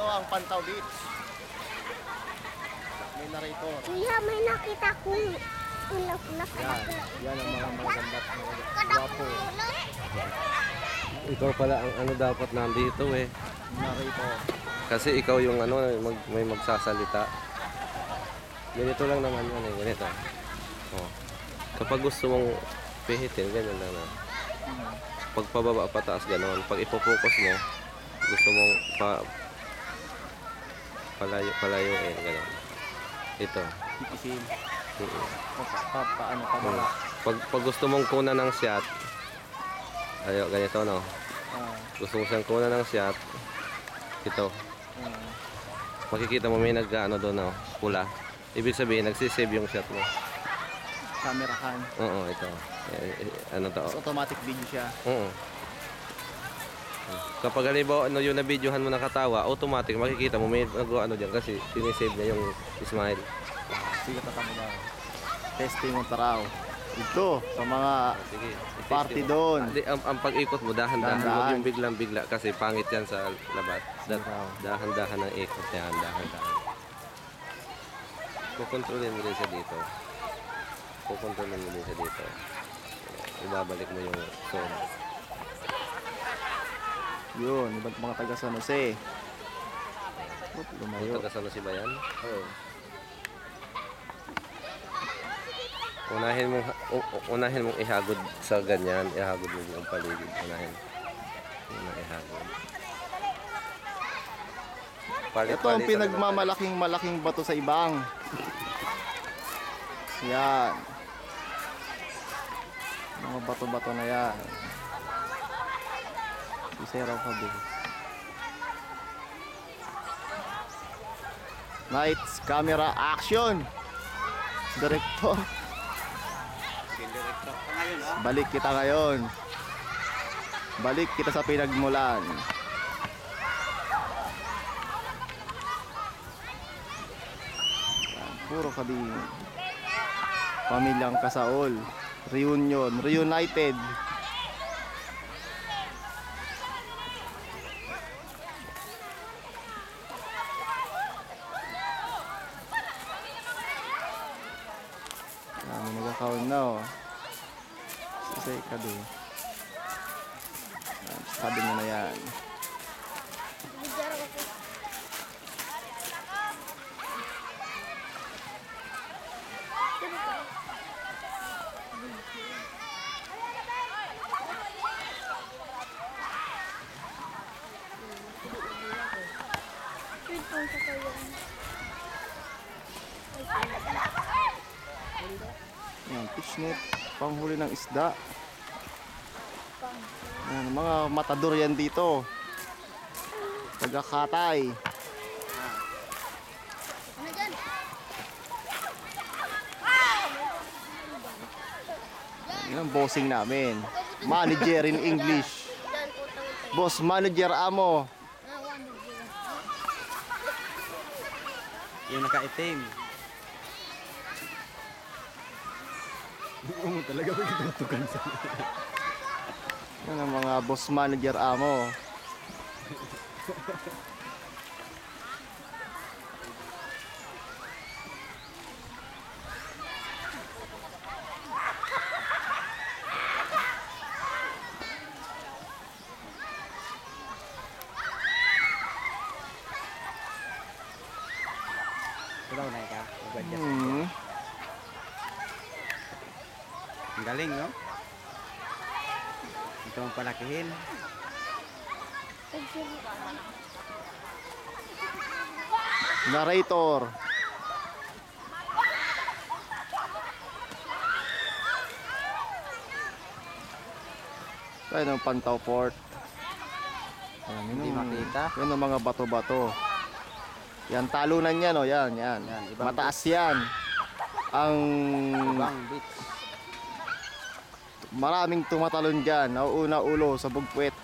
ang Pantaw Beach. May narrator. Kuya, may nakita kong ulap na Yan ang mga maganda at gwapo. Ikaw pala ang ano dapat nandito eh. Narrator. Kasi ikaw yung ano, may magsasalita. Ganito lang naman yan eh, ganito. Oh. Kapag gusto mong pihitin, ganyan lang na. Pag pababa pataas gano'n. Pag ipopokus mo, gusto mong palayuin, gano'n. Ito. Ipisil. Mm-hmm. Pababa. Pag gusto mong kunan ng shot, ayo ganito no. Gusto mo siyang kunan ng shot, ito. Makikita mo may nag-ano doon no, pula. Ibig sabihin nagsisave yung shot mo. Camera cam. Oo, ito. Ano to? So, automatic video siya. Oo. Kapag halimbawa ano yung na-videohan mo nakatawa, automatic makikita mo may nag-ano diyan kasi sinisave niya yung smile. Sige, tatama daw. Testing mo taraw. Ito, sa mga Sige. party doon. Ang pag-ikot mo, dahan-dahan. Dahan-dahan. Huwag yung biglang-bigla kasi pangit yan sa labat. Dahan-dahan ang ikot yan, dahan-dahan. Kukontrolin mo din siya dito. Kukontrolin mo din siya dito. Ibabalik mo yung zone. Yun, ibang mga taga San Jose. Lumayo. Taga San Jose ba yan? Oo. Unahin mong ihagod sa ganyan. Ihagod mo yung paligid. Unahin. Yun ang ihagod. Ito ang pinagmamalaking bato sa ibang. Yan. Mga bato-bato na yan. Iseraw ka din. Lights, camera, action! Director. Balik kita ngayon. Balik kita sa pinagmulan. Yan, puro kabing pamilyang kasaol. Reunion, reunited. May nagkakaon na oh. Sasay ka doon. Sabi mo na yan. Yan, fishnet, panghuli ng isda. Yan, mga matador yan dito. Taga-Katay. Yan ang bossing namin. Manager in English. Boss manager amo. Yung nakaitim. Oo, talaga ba yung tutugan sa Yan ang mga boss manager amo. Ikaw na ka. Ang galing, no? Ito ang palakihin. Narrator. Tayo ng Pantaw Port. Ayan, Hindi makita. Yan ang mga bato-bato. Yan, talunan yan, oh. Yan. ibang Mataas yan. Ang Ibang beach. maraming tumatalon dyan. Nauuna ulo sa bugpwet.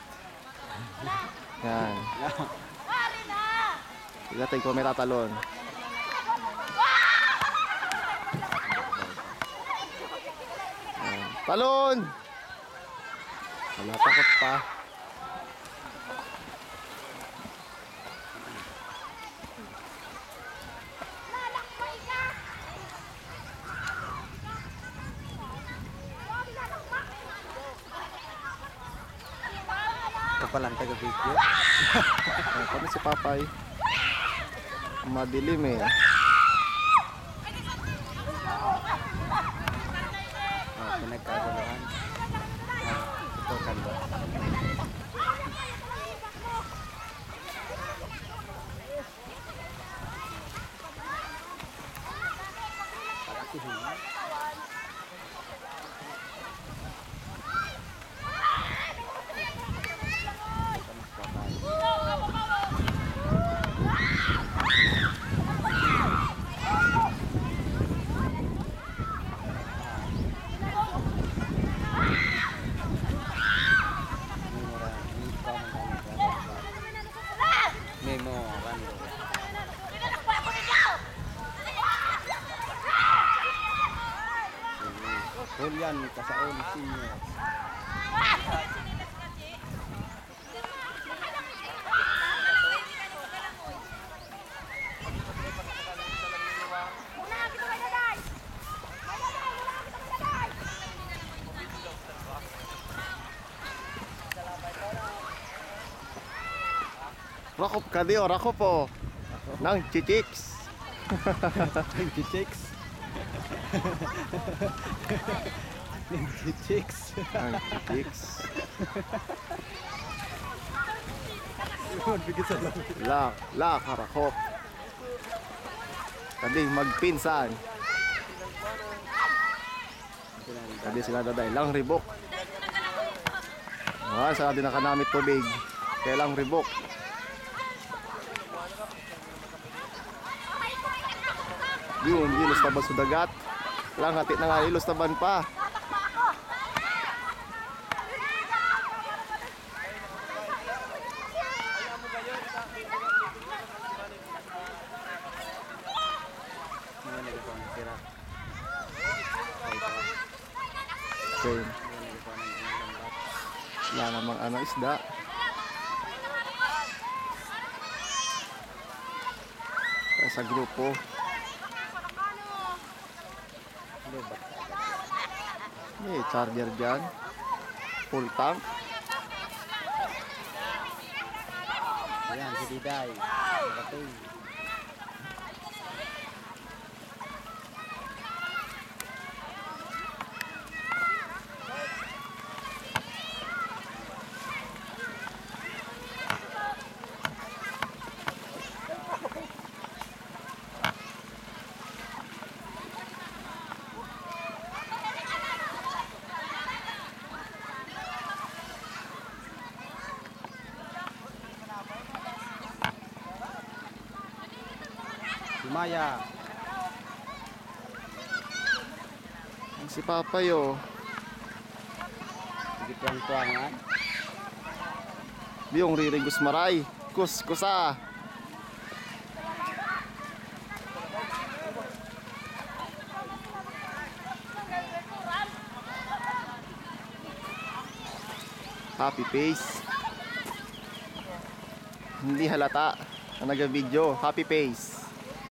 Yan. Igatay ko may tatalon. Yan. Talon! Wala, takot pa. palang taga-video. Kami si Papay. Madilim eh. Pinagkaguluhan. Ito kan ba? Memorandum. Julian Casaol Senior. Rakop ka di o, rakop po. Nang chichiks. Chicks. Chicks. Nang chichiks. La, karakop. Kading magpinsan. Kadi sila daday lang ribok. Sa din nakanamit tubig. Kaya lang ribok. Yun, ilos taban sa dagat. Lang hati na nga ilos taban pa. Okay. Wala namang ano isda. Sa grupo. May charger dyan. Full tank. Ayan, si Diday. Bakit? Maya. Si Papay oh. Sige tuwang-tuwangan. Yung ririgos maray. Kus-kusa. Happy face. Hindi halata na nag-video. Happy face.